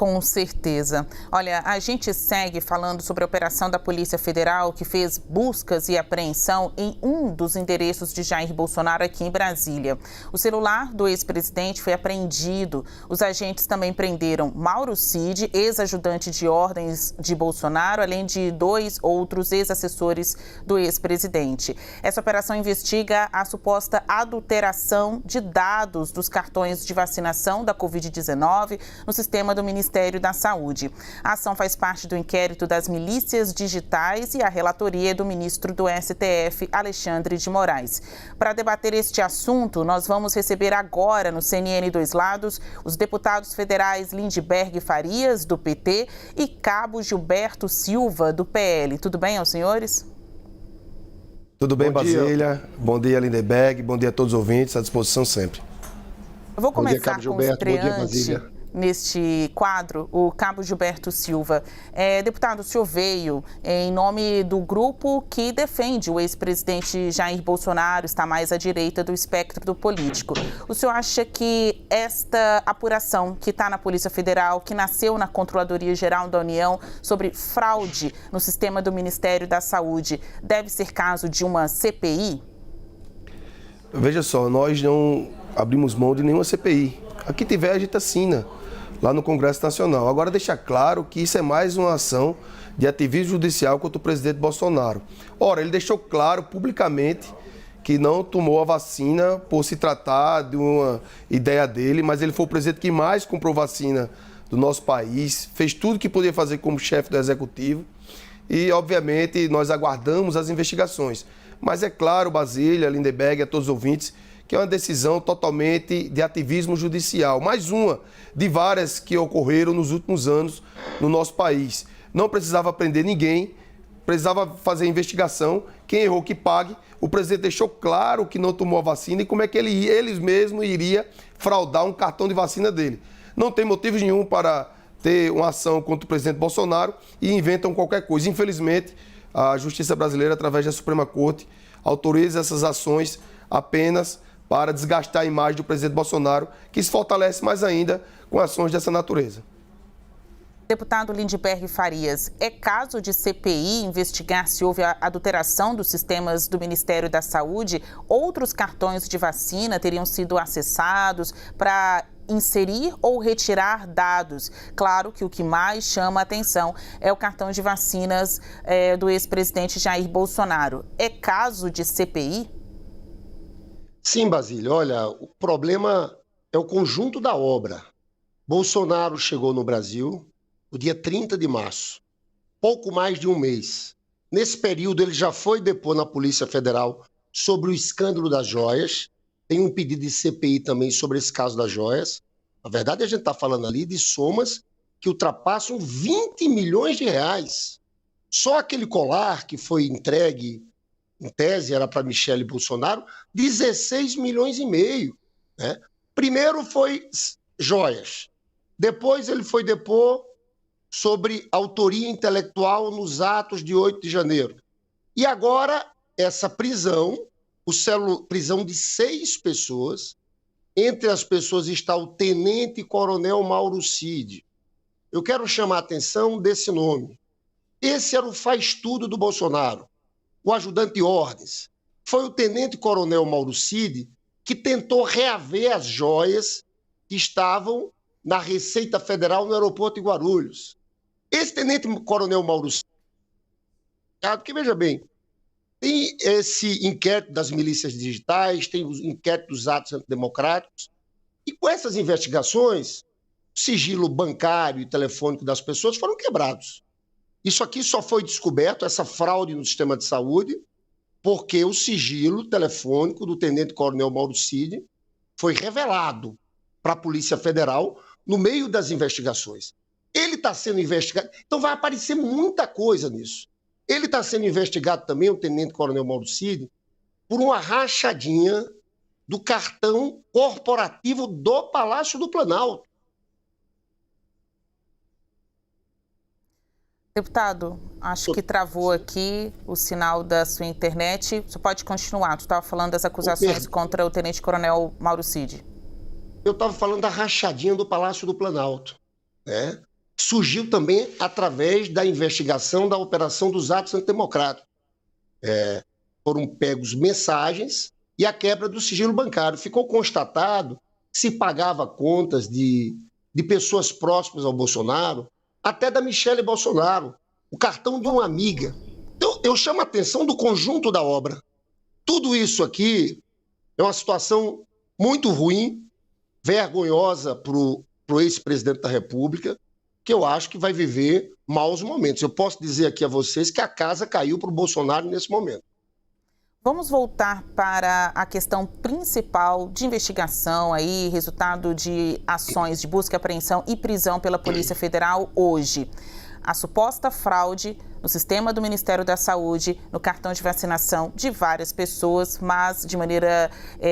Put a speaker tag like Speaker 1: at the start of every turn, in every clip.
Speaker 1: Com certeza. Olha, a gente segue falando sobre a operação da Polícia Federal que fez buscas e apreensão em um dos endereços de Jair Bolsonaro aqui em Brasília. O celular do ex-presidente foi apreendido. Os agentes também prenderam Mauro Cid, ex-ajudante de ordens de Bolsonaro, além de 2 outros ex-assessores do ex-presidente. Essa operação investiga a suposta adulteração de dados dos cartões de vacinação da Covid-19 no sistema do Ministério da Saúde. A ação faz parte do inquérito das milícias digitais e a relatoria é do ministro do STF, Alexandre de Moraes. Para debater este assunto, nós vamos receber agora no CNN Dois Lados os deputados federais Lindbergh Farias, do PT, e Cabo Gilberto Silva, do PL. Tudo bem aos senhores?
Speaker 2: Tudo bem, Basília? Bom dia, Lindbergh. Bom dia a todos os ouvintes, à disposição sempre.
Speaker 1: Eu vou começar com o estreante neste quadro, o Cabo Gilberto Silva. Deputado, o senhor veio em nome do grupo que defende o ex-presidente Jair Bolsonaro, está mais à direita do espectro do político. O senhor acha que esta apuração que está na Polícia Federal, que nasceu na Controladoria Geral da União sobre fraude no sistema do Ministério da Saúde, deve ser caso de uma CPI?
Speaker 2: Veja só, nós não abrimos mão de nenhuma CPI. Aqui tiver, a gente assina lá no Congresso Nacional. Agora, deixar claro que isso é mais uma ação de ativismo judicial contra o presidente Bolsonaro. Ora, ele deixou claro publicamente que não tomou a vacina por se tratar de uma ideia dele, mas ele foi o presidente que mais comprou vacina do nosso país, fez tudo que podia fazer como chefe do Executivo e, obviamente, nós aguardamos as investigações. Mas é claro, Basília, Lindbergh, a todos os ouvintes, que é uma decisão totalmente de ativismo judicial. Mais uma de várias que ocorreram nos últimos anos no nosso país. Não precisava prender ninguém, precisava fazer investigação. Quem errou que pague. O presidente deixou claro que não tomou a vacina e como é que ele mesmo iria fraudar um cartão de vacina dele. Não tem motivo nenhum para ter uma ação contra o presidente Bolsonaro e inventam qualquer coisa. Infelizmente, a Justiça Brasileira, através da Suprema Corte, autoriza essas ações apenas para desgastar a imagem do presidente Bolsonaro, que se fortalece mais ainda com ações dessa natureza.
Speaker 1: Deputado Lindbergh Farias, é caso de CPI investigar se houve a adulteração dos sistemas do Ministério da Saúde? Outros cartões de vacina teriam sido acessados para inserir ou retirar dados? Claro que o que mais chama a atenção é o cartão de vacinas do ex-presidente Jair Bolsonaro. É caso de CPI?
Speaker 3: Sim, Basília. Olha, o problema é o conjunto da obra. Bolsonaro chegou no Brasil no dia 30 de março, pouco mais de um mês. Nesse período, ele já foi depor na Polícia Federal sobre o escândalo das joias. Tem um pedido de CPI também sobre esse caso das joias. Na verdade, a gente está falando ali de somas que ultrapassam 20 milhões de reais. Só aquele colar que foi entregue, em tese, era para Michele Bolsonaro, 16 milhões e meio. Né? Primeiro foi joias. Depois ele foi depor sobre autoria intelectual nos atos de 8 de janeiro. E agora, essa prisão, prisão de 6 pessoas. Entre as pessoas está o tenente-coronel Mauro Cid. Eu quero chamar a atenção desse nome. Esse era o faz-tudo do Bolsonaro, o ajudante de ordens. Foi o tenente-coronel Mauro Cid que tentou reaver as joias que estavam na Receita Federal no aeroporto de Guarulhos. Esse tenente-coronel Mauro Cid, porque veja bem, tem esse inquérito das milícias digitais, tem o inquérito dos atos antidemocráticos, e com essas investigações, o sigilo bancário e telefônico das pessoas foram quebrados. Isso aqui só foi descoberto, essa fraude no sistema de saúde, porque o sigilo telefônico do tenente-coronel Mauro Cid foi revelado para a Polícia Federal no meio das investigações. Ele está sendo investigado, então vai aparecer muita coisa nisso. Ele está sendo investigado também, o tenente-coronel Mauro Cid, por uma rachadinha do cartão corporativo do Palácio do Planalto.
Speaker 1: Deputado, acho que travou aqui o sinal da sua internet. Você pode continuar. Tu estava falando das acusações contra o tenente-coronel Mauro Cid.
Speaker 3: Eu estava falando da rachadinha do Palácio do Planalto, né? surgiu também através da investigação da operação dos atos antidemocráticos. Foram pegos mensagens e a quebra do sigilo bancário. Ficou constatado que se pagava contas de pessoas próximas ao Bolsonaro, até da Michele Bolsonaro, o cartão de uma amiga. Então, eu chamo a atenção do conjunto da obra. Tudo isso aqui é uma situação muito ruim, vergonhosa para o ex-presidente da República, que eu acho que vai viver maus momentos. Eu posso dizer aqui a vocês que a casa caiu para o Bolsonaro nesse momento.
Speaker 1: Vamos voltar para a questão principal de investigação aí, resultado de ações de busca, apreensão e prisão pela Polícia Federal hoje. A suposta fraude no sistema do Ministério da Saúde, no cartão de vacinação de várias pessoas, mas de maneira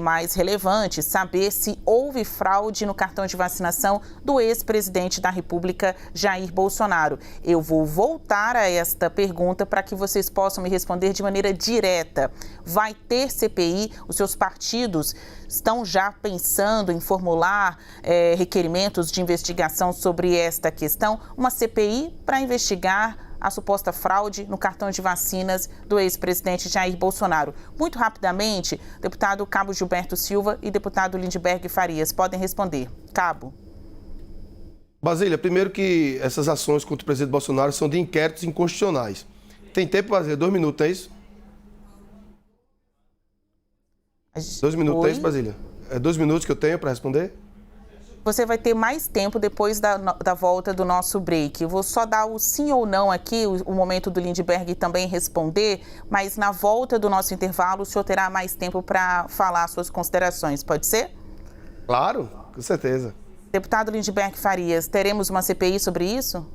Speaker 1: mais relevante, saber se houve fraude no cartão de vacinação do ex-presidente da República, Jair Bolsonaro. Eu vou voltar a esta pergunta para que vocês possam me responder de maneira direta. Vai ter CPI? Os seus partidos estão já pensando em formular requerimentos de investigação sobre esta questão? Uma CPI para investigar a suposta fraude no cartão de vacinas do ex-presidente Jair Bolsonaro. Muito rapidamente, deputado Cabo Gilberto Silva e deputado Lindbergh Farias podem responder. Cabo.
Speaker 2: Basília, primeiro que essas ações contra o presidente Bolsonaro são de inquéritos inconstitucionais. Tem tempo, Basília? 2 minutos, é isso? 2 minutos, é isso, Basília? É 2 minutos que eu tenho para responder?
Speaker 1: Você vai ter mais tempo depois da volta do nosso break. Eu vou só dar o sim ou não aqui, o momento do Lindbergh também responder, mas na volta do nosso intervalo o senhor terá mais tempo para falar suas considerações, pode ser?
Speaker 2: Claro, com certeza.
Speaker 1: Deputado Lindbergh Farias, teremos uma CPI sobre isso?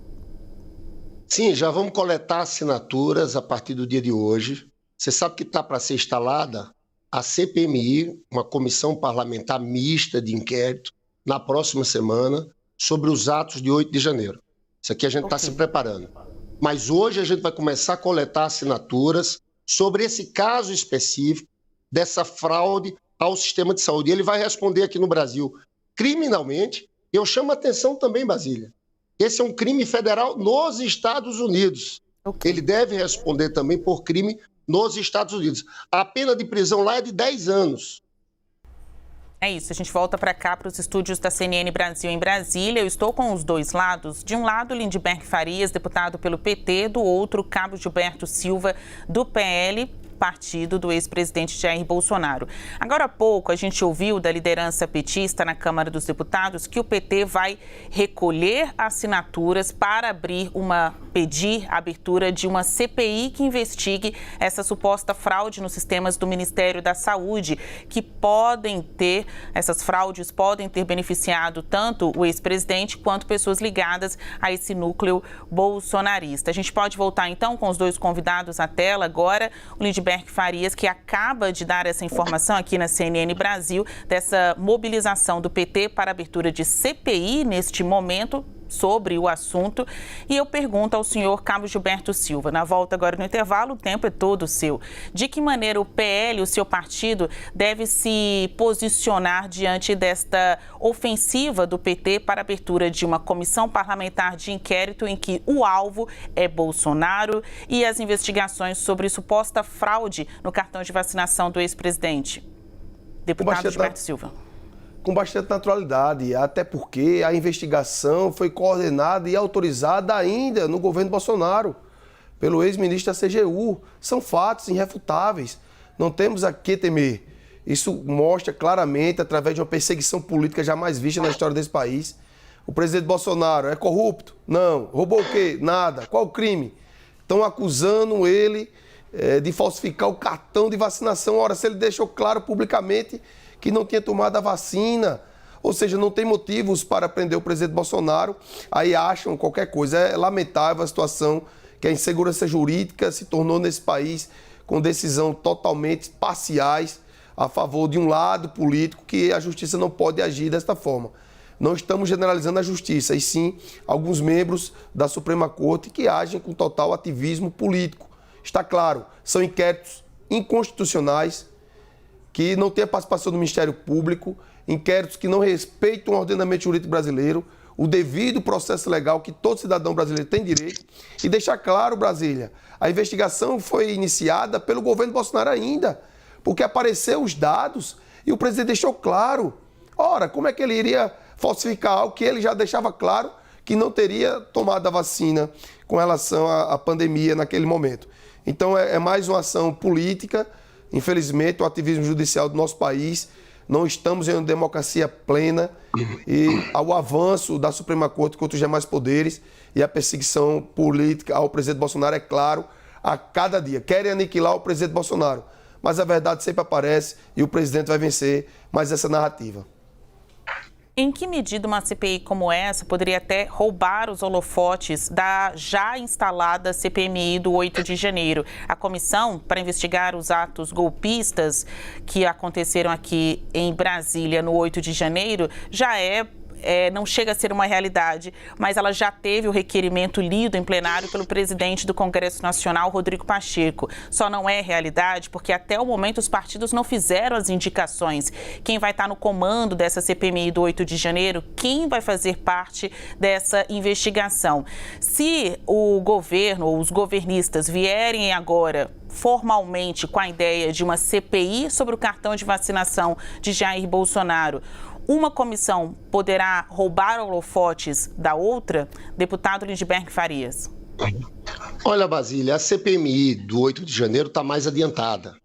Speaker 3: Sim, já vamos coletar assinaturas a partir do dia de hoje. Você sabe que está para ser instalada a CPMI, uma comissão parlamentar mista de inquérito, na próxima semana, sobre os atos de 8 de janeiro. Isso aqui a gente está se preparando. Mas hoje a gente vai começar a coletar assinaturas sobre esse caso específico dessa fraude ao sistema de saúde. E ele vai responder aqui no Brasil criminalmente. Eu chamo a atenção também, Basília. Esse é um crime federal nos Estados Unidos. Ele deve responder também por crime nos Estados Unidos. A pena de prisão lá é de 10 anos.
Speaker 1: É isso, a gente volta para cá, para os estúdios da CNN Brasil em Brasília. Eu estou com os dois lados. De um lado, Lindbergh Farias, deputado pelo PT, do outro, Cabo Gilberto Silva, do PL, partido do ex-presidente Jair Bolsonaro. Agora há pouco, a gente ouviu da liderança petista na Câmara dos Deputados que o PT vai recolher assinaturas para pedir a abertura de uma CPI que investigue essa suposta fraude nos sistemas do Ministério da Saúde, que essas fraudes podem ter beneficiado tanto o ex-presidente quanto pessoas ligadas a esse núcleo bolsonarista. A gente pode voltar então com os dois convidados à tela agora, o Lindbergh Farias, que acaba de dar essa informação aqui na CNN Brasil, dessa mobilização do PT para a abertura de CPI neste momento sobre o assunto. E eu pergunto ao senhor Cabo Gilberto Silva, na volta agora no intervalo, o tempo é todo seu. De que maneira o PL, o seu partido, deve se posicionar diante desta ofensiva do PT para a abertura de uma comissão parlamentar de inquérito em que o alvo é Bolsonaro e as investigações sobre suposta fraude no cartão de vacinação do ex-presidente? Deputado Gilberto Silva.
Speaker 2: Com bastante naturalidade, até porque a investigação foi coordenada e autorizada ainda no governo Bolsonaro, pelo ex-ministro da CGU. São fatos irrefutáveis, não temos a que temer. Isso mostra claramente, através de uma perseguição política jamais vista na história desse país. O presidente Bolsonaro é corrupto? Não. Roubou o quê? Nada. Qual o crime? Estão acusando ele de falsificar o cartão de vacinação. Ora, se ele deixou claro publicamente que não tinha tomado a vacina, ou seja, não tem motivos para prender o presidente Bolsonaro, aí acham qualquer coisa. É lamentável a situação que a insegurança jurídica se tornou nesse país, com decisão totalmente parciais a favor de um lado político, que a justiça não pode agir desta forma. Não estamos generalizando a justiça, e sim alguns membros da Suprema Corte que agem com total ativismo político. Está claro, são inquéritos inconstitucionais, que não tem a participação do Ministério Público, inquéritos que não respeitam o ordenamento jurídico brasileiro. o devido processo legal que todo cidadão brasileiro tem direito e deixar claro, Brasília, a investigação foi iniciada pelo governo Bolsonaro ainda, porque apareceram os dados e o presidente deixou claro. Ora, como é que ele iria falsificar algo que ele já deixava claro que não teria tomado a vacina com relação à pandemia naquele momento? Então é mais uma ação política. Infelizmente, o ativismo judicial do nosso país, não estamos em uma democracia plena e ao avanço da Suprema Corte contra os demais poderes e a perseguição política ao presidente Bolsonaro, é claro, a cada dia. Querem aniquilar o presidente Bolsonaro, mas a verdade sempre aparece e o presidente vai vencer mais essa narrativa.
Speaker 1: Em que medida uma CPI como essa poderia até roubar os holofotes da já instalada CPMI do 8 de janeiro? A comissão para investigar os atos golpistas que aconteceram aqui em Brasília no 8 de janeiro já não chega a ser uma realidade, mas ela já teve o requerimento lido em plenário pelo presidente do Congresso Nacional, Rodrigo Pacheco. Só não é realidade porque até o momento os partidos não fizeram as indicações. Quem vai estar no comando dessa CPMI do 8 de janeiro, quem vai fazer parte dessa investigação? Se o governo ou os governistas vierem agora formalmente com a ideia de uma CPI sobre o cartão de vacinação de Jair Bolsonaro, uma comissão poderá roubar holofotes da outra? Deputado Lindbergh Farias.
Speaker 3: Olha, Basília, a CPMI do 8 de janeiro está mais adiantada.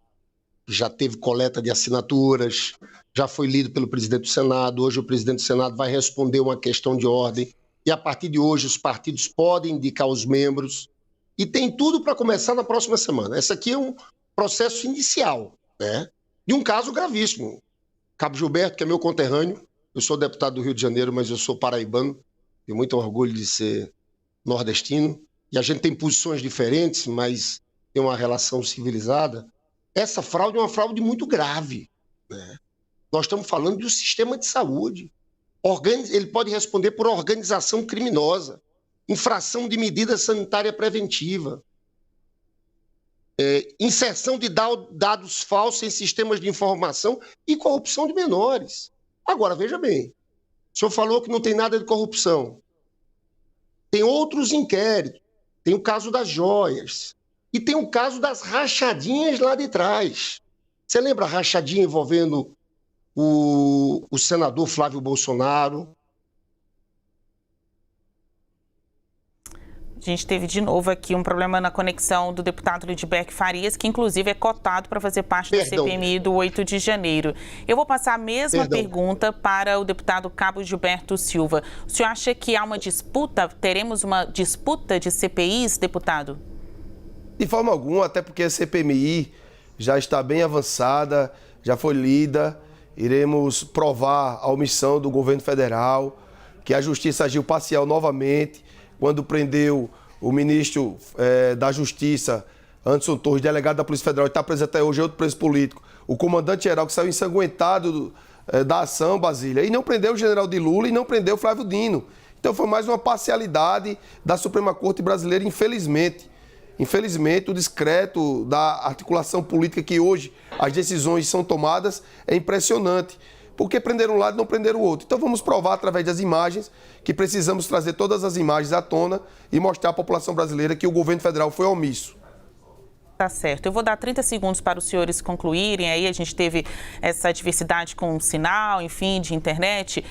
Speaker 3: Já teve coleta de assinaturas, já foi lido pelo presidente do Senado. Hoje o presidente do Senado vai responder uma questão de ordem e a partir de hoje os partidos podem indicar os membros e tem tudo para começar na próxima semana. Esse aqui é um processo inicial, né, de um caso gravíssimo. Cabo Gilberto, que é meu conterrâneo, eu sou deputado do Rio de Janeiro, mas eu sou paraibano, tenho muito orgulho de ser nordestino, e a gente tem posições diferentes, mas tem uma relação civilizada. Essa fraude é uma fraude muito grave, né? Nós estamos falando do sistema de saúde. Ele pode responder por organização criminosa, infração de medida sanitária preventiva, inserção de dados falsos em sistemas de informação e corrupção de menores. Agora, veja bem, o senhor falou que não tem nada de corrupção. Tem outros inquéritos. Tem o caso das joias e tem o caso das rachadinhas lá de trás. Você lembra a rachadinha envolvendo o senador Flávio Bolsonaro?
Speaker 1: A gente teve de novo aqui um problema na conexão do deputado Lindbergh Farias, que inclusive é cotado para fazer parte da CPMI do 8 de janeiro. Eu vou passar a mesma pergunta para o deputado Cabo Gilberto Silva. O senhor acha que há uma disputa, teremos uma disputa de CPIs, deputado?
Speaker 2: De forma alguma, até porque a CPMI já está bem avançada, já foi lida. Iremos provar a omissão do governo federal, que a justiça agiu parcial novamente, quando prendeu o ministro da Justiça, Anderson Torres, delegado da Polícia Federal, e está preso até hoje, outro preso político, o comandante-geral que saiu ensanguentado da ação, Basília, e não prendeu o general de Lula e não prendeu o Flávio Dino. Então foi mais uma parcialidade da Suprema Corte brasileira, infelizmente. Infelizmente, o discreto da articulação política que hoje as decisões são tomadas é impressionante. Porque prenderam um lado e não prenderam o outro. Então vamos provar através das imagens que precisamos trazer todas as imagens à tona e mostrar à população brasileira que o governo federal foi omisso.
Speaker 1: Tá certo. Eu vou dar 30 segundos para os senhores concluírem. Aí a gente teve essa diversidade com sinal, enfim, de internet.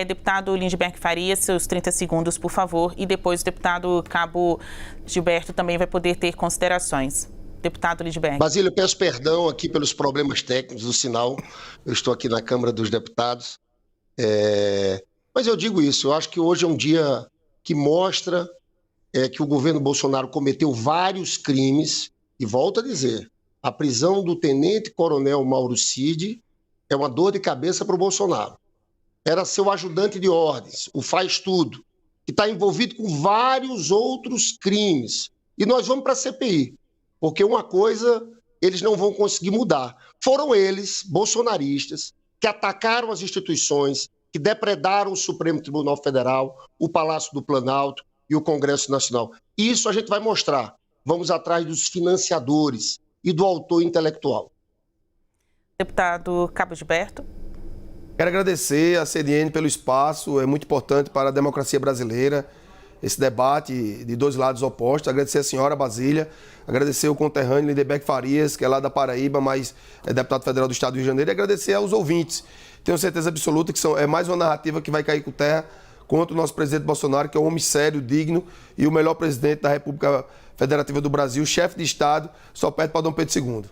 Speaker 1: Deputado Lindbergh Farias, seus 30 segundos, por favor. E depois o deputado Cabo Gilberto também vai poder ter considerações. Deputado Lindbergh.
Speaker 3: Basília, eu peço perdão aqui pelos problemas técnicos do sinal. Eu estou aqui na Câmara dos Deputados. Mas eu digo isso, eu acho que hoje é um dia que mostra que o governo Bolsonaro cometeu vários crimes. E volto a dizer, a prisão do tenente-coronel Mauro Cid é uma dor de cabeça para o Bolsonaro. Era seu ajudante de ordens, o faz-tudo, que está envolvido com vários outros crimes. E nós vamos para a CPI. Porque uma coisa eles não vão conseguir mudar. Foram eles, bolsonaristas, que atacaram as instituições, que depredaram o Supremo Tribunal Federal, o Palácio do Planalto e o Congresso Nacional. Isso a gente vai mostrar. Vamos atrás dos financiadores e do autor intelectual.
Speaker 1: Deputado Cabo Gilberto.
Speaker 2: Quero agradecer à CDN pelo espaço, é muito importante para a democracia brasileira, esse debate de dois lados opostos. Agradecer a senhora Basília, agradecer o conterrâneo Lindeberg Farias, que é lá da Paraíba, mas é deputado federal do Estado do Rio de Janeiro, e agradecer aos ouvintes. Tenho certeza absoluta que é mais uma narrativa que vai cair por terra contra o nosso presidente Bolsonaro, que é um homem sério, digno e o melhor presidente da República Federativa do Brasil, chefe de Estado, só perde para Dom Pedro II.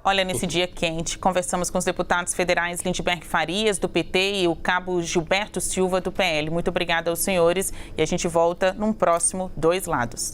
Speaker 1: Olha, nesse dia quente, conversamos com os deputados federais Lindeberg Farias, do PT, e o cabo Gilberto Silva, do PL. Muito obrigada aos senhores e a gente volta num próximo Dois Lados.